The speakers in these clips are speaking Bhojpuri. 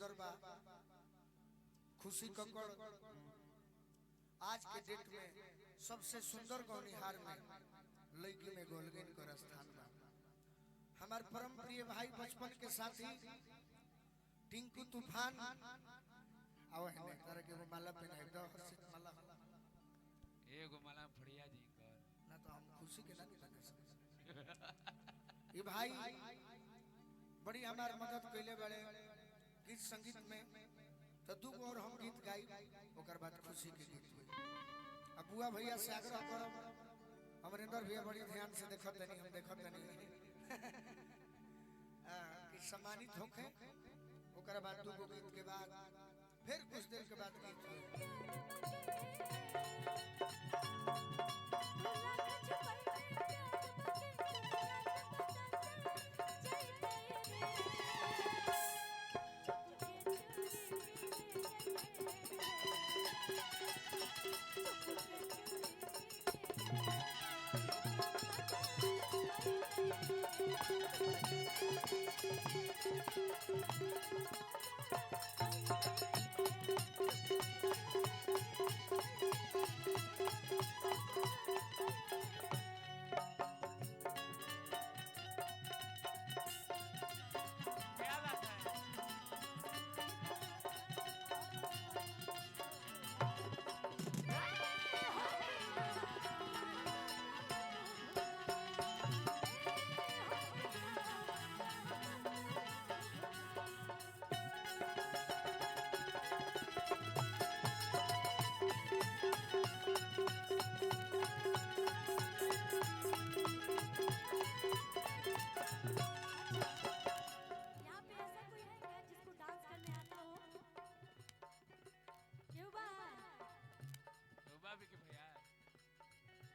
सुंदर बा खुशी कक्कड़ आज के डेट में सबसे सुंदर गौनिहार में लड़की में गोलगेन कर स्थान बा। हमारे परम प्रिय भाई बचपन के साथी टिंकू तूफान आओ है तारे के वो माला पहनाए दो हर्षित माला एगो माला बढ़िया जी कर ना तो हम खुशी के ना बना सकते। ये भाई बड़ी हमार मदद कैले बड़े गीत संगीत में तो दू और हम गीत गाई ओकर बाद खुशी के गीत हुई। अब बुआ भैया से आग्रह करब अमरिंदर भैया बड़ी ध्यान से देखत नहीं हम देखत नहीं कि सम्मानित होके ओकर बाद दू गीत के बाद फिर कुछ देर के बाद गीत हुई।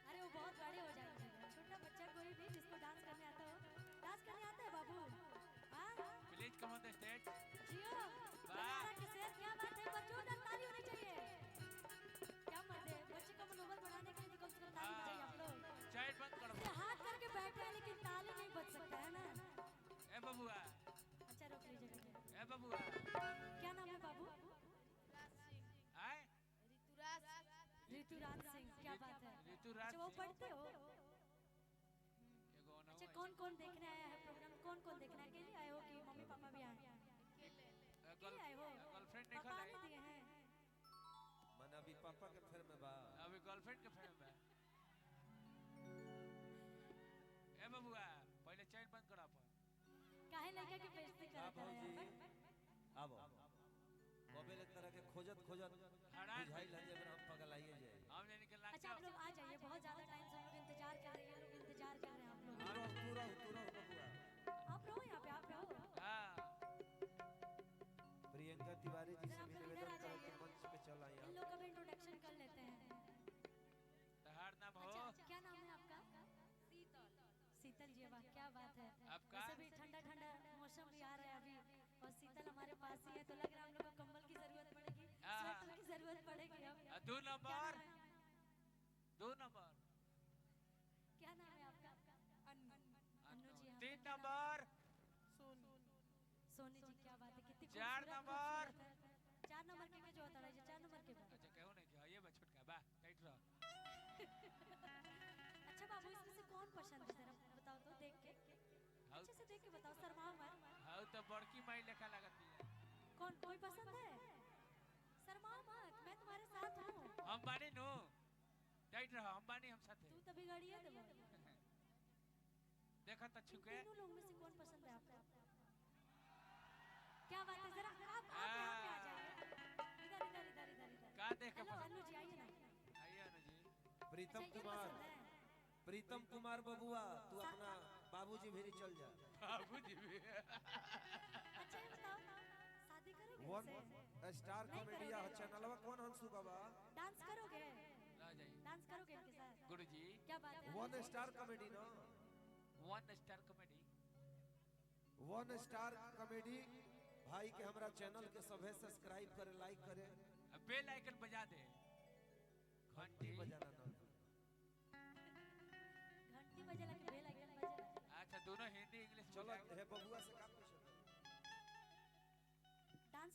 अरे वो बहुत बड़े हो जाएंगे। छोटा बच्चा कोई भी जिसको डांस करने आता हो, डांस करने आता है बाबू? हाँ please come on the stage. जियो वाह के शेर क्या बात है, बच्चों को ताली होनी चाहिए। क्या मत है बच्चे का मनोबल बढ़ाने के लिए कम से कम ताली बजाइए आप लोग। चाइल्ड बंद करो। हाथ करके बैठे हैं लेकिन ताली नहीं बज सकता है ना। ए बबुआ अच्छा रोक लीजिए। ए बबुआ क्या नाम है बाबू? आए ऋतुराज सिंह। क्या बात है ऋतुराज वो पढ़ते हो? अच्छा कौन कौन देखने आया है प्रोग्राम? कौन कौन देखने अकेले आए हो कि मम्मी पापा भी आए? अकेले आए हो? गर्लफ्रेंड पापा निकल आने दिए हैं? मन अभी पापा के फेर में बा, अभी गर्लफ्रेंड के फेर में। ए बबुआ पहले चाइल्ड बंद करा पर काहे लड़का के बेइज्जती करता है? अब मोबाइल एक तरह के खोजत बुझाई लगे अगर हम पगलाइए जाए। हम लेने के लाग। अच्छा आप लोग आ जाइए, बहुत ज्यादा टाइम से हम लोग इंतजार कर रहे हैं। लोग इंतजार कर रहे हैं आप लोग। तू रहो बबुआ। आप रहो यहाँ पे, आप रहो। हां प्रियंका तिवारी जी से भी निवेदन करो कि मंच पे चल आइए। इन लोग का भी इंट्रोडक्शन कर लेते हैं। तहार नाम हो? अच्छा क्या नाम है आपका? शीतल। शीतल जी वाह क्या बात है। आपका? वैसे भी ठंडा ठंडा मौसम भी आ रहा है अभी और शीतल हमारे पास ही है तो लग रहा है हम लोग को कंबल की जरूरत पड़ेगी, स्वेटर की जरूरत पड़ेगी। अब 2 नंबर 2 नंबर क्या नाम है आपका? अन्नू जी। 3 नंबर सोनी जी क्या बात है, कितनी 4 नंबर 4 नंबर के जो होता है 4 नंबर के बाद। अच्छा कहू नहीं क्या ये बा छोटका बा टाइट रहो। अच्छा बाबू इसमें से कौन पसंद है जरा बताओ तो देख के, अच्छे से देख के बताओ, शर्माओ मत। हाउ तो बड़की माई लेखा लगती है। कौन कोई पसंद है? शर्माओ मत, मैं तुम्हारे साथ हूँ। हम बानी नो टाइट रहो, हम बानी हम साथ है। तू तो बिगाड़िए देबो। देखा तो छुके तीनों लोग में से कौन पसंद है आपको? क्या बात है जरा आप यहाँ पे आ जाइए। इधर का देख के हेलो अन्नू जी आइए ना। आइए अनु जी। प्रीतम कुमार बबुआ तू अपना बाबूजी भी चल जा। बाबूजी भी अच्छा ये बताओ शादी करोगे? वन स्टार कॉमेडिया चैनलवा कौन हंसू बाबा? डांस करोगे? ला जाइए डांस करोगे इनके साथ? गुरुजी क्या बात है? वन स्टार कॉमेडी ना, 1 स्टार कॉमेडी। 1 स्टार कॉमेडी भाई के हमरा चैनल के सभे सब्सक्राइब करे, लाइक करे, बेल आइकन बजा दे। घंटी बजाना ना, घंटी बजेला के बेल आइकन बजेला। अच्छा दोनों हिंदी इंग्लिश चलो हे बबुआ से का पूछो? डांस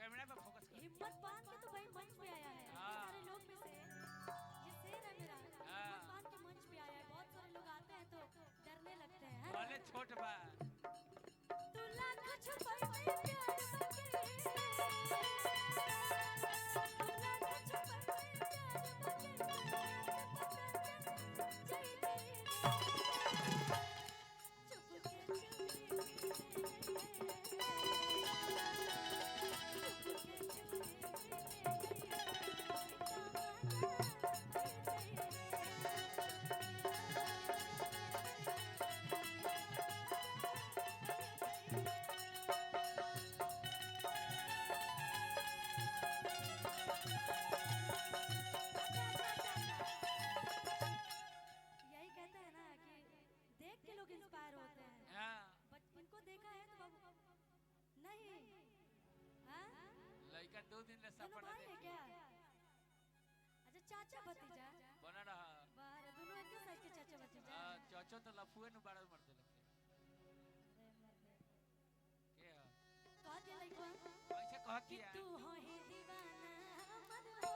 कैमरा पे फोकस कर। हिम्मत बांध के तो भाई मंच पे आया है। हाँ। सारे लोग में से ये शेर है मेरा। हिम्मत बांध के मंच पे आया है। बहुत सारे लोग आते हैं तो डरने लगते हैं। भले छोट बा। तू लाख छुपाई में प्यार बके। तू लाख छुपाई में प्यार बके। चुपके यही कहते हैं ना कि देख के लोग इंस्पायर होते हैं। हाँ। बट इनको देखा है तो बाबू नहीं। हाँ? लड़का 2 दिन ले दोनों सपना भाई है देख क्या? अच्छा चाचा भतीजा बना रहा। बाहर दोनों एक ही साइज के चाचा भतीजा। चाचो तो लफुए न बाड़ा मर देलक। के ह? कह दे लइकवा कैसे कह कि किया? तू हो ही दीवाना हमर हो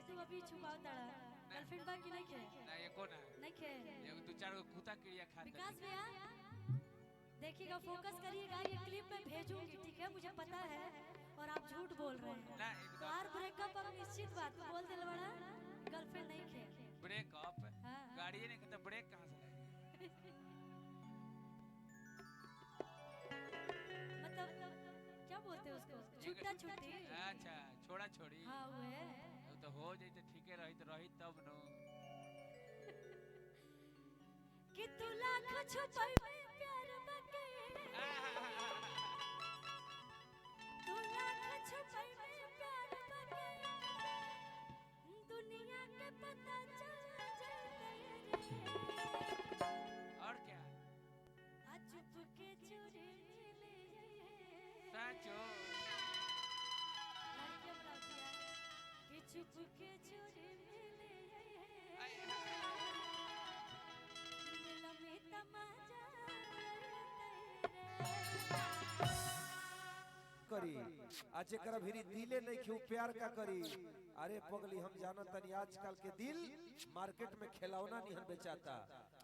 तोर अभी छुपाओ तड़ा गर्लफ्रेंड बा कि नहीं खे ना एको ना नहीं खे एगो 2-4 गो कुत्ता क्रिया खा विकास भैया देखिएगा फोकस करिएगा ये क्लिप में भेजूंगी ठीक है मुझे पता है और आप झूठ बोल रहे हैं ना तो एकदम यार ब्रेकअप अब निश्चित बात बोल दिल बड़ा गर्लफ्रेंड नहीं खे ब्रेकअप हाँ। गाड़ी नहीं कहता ब्रेक कहां से लगे मतलब क्या बोलते हैं उसको छुट्टा छुट्टी अच्छा छोड़ा छोड़ी हाँ हुए वो तो हो जाई तो ठीके रही तब नो कि तू लाख छुपाई में प्यार बके तू लाख छुपाई में प्यार बके दुनिया के पता चल जाए रे और क्या आज चुप के चोरी ले साचो लड़के बुलाती है कि चुप के चोरी ले दिल में तमाचा तेरे करी, आज एकरा भीरी दिले नहीं क्यों प्यार का करी। अरे पगली हम जानत तनी आजकल के दिल मार्केट में खिलौना नहीं बेचाता,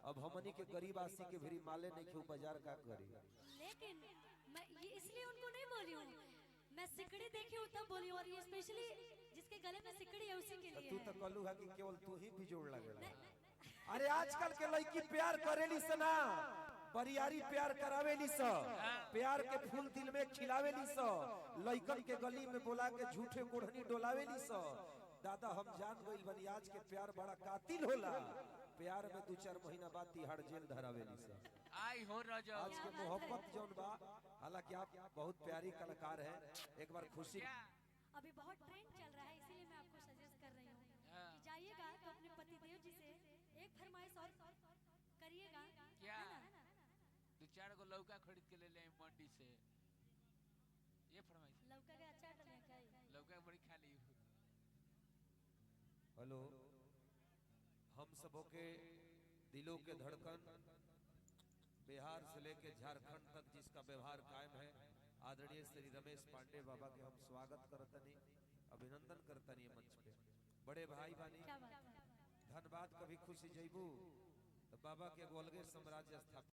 अब हमनी के गरीब आसी के भीरी माले नहीं क्यों बाजार का करी। लेकिन मैं ये इसलिए उनको नहीं बोली हूँ, मैं सिकड़ी देखी हूँ तब बोली हूँ, और ये स्पेशली जिसके गले में सिकड़ी है उसी के लिए तू है। तो कहलू है कि केवल तू ही बिजोड़ लगेला। अरे आजकल के लड़की प्यार करेली सना, बरियारी प्यार करावेली स, प्यार के फूल दिल में खिलावेली स, लइकन के गली में बोला के झूठे कोढ़नी डोलावेली स। दादा हम जान गइल बनी आज के प्यार बड़ा कातिल होला, प्यार में 2-4 महीना बाद तिहाड़ जेल धरावेली स। आई हो रजो आज के मोहब्बत जौन बा, हालांकि आप बहुत प्यारी कलाकार हैं, एक बार खुशी क्या अभी बहुत ट्रेंड चल रहा है, इसीलिए मैं आपको सजेस्ट कर रही हूँ हाँ। कि जाइएगा तो अपने पतिदेव जी से एक फरमाइश और करिएगा, क्या? है ना? 2-4 गो लौका खरीद के ले ले आई मंडी से, ये फरमाइश। लौका का अचार डालिए क्या ये? लौका बड़ी खा ली। हेलो, हम सबों के दिलों के धड़कन बिहार से लेके झारखंड तक जिसका व्यवहार कायम है, आदरणीय श्री रमेश पांडे बाबा के हम स्वागत करतनी, अभिनंदन करतनी मंच पे। बड़े भाई बानी, क्या बात है? धन्यवाद। कभी खुशी जैबू तो बाबा के गोलगे साम्राज्य स्थापित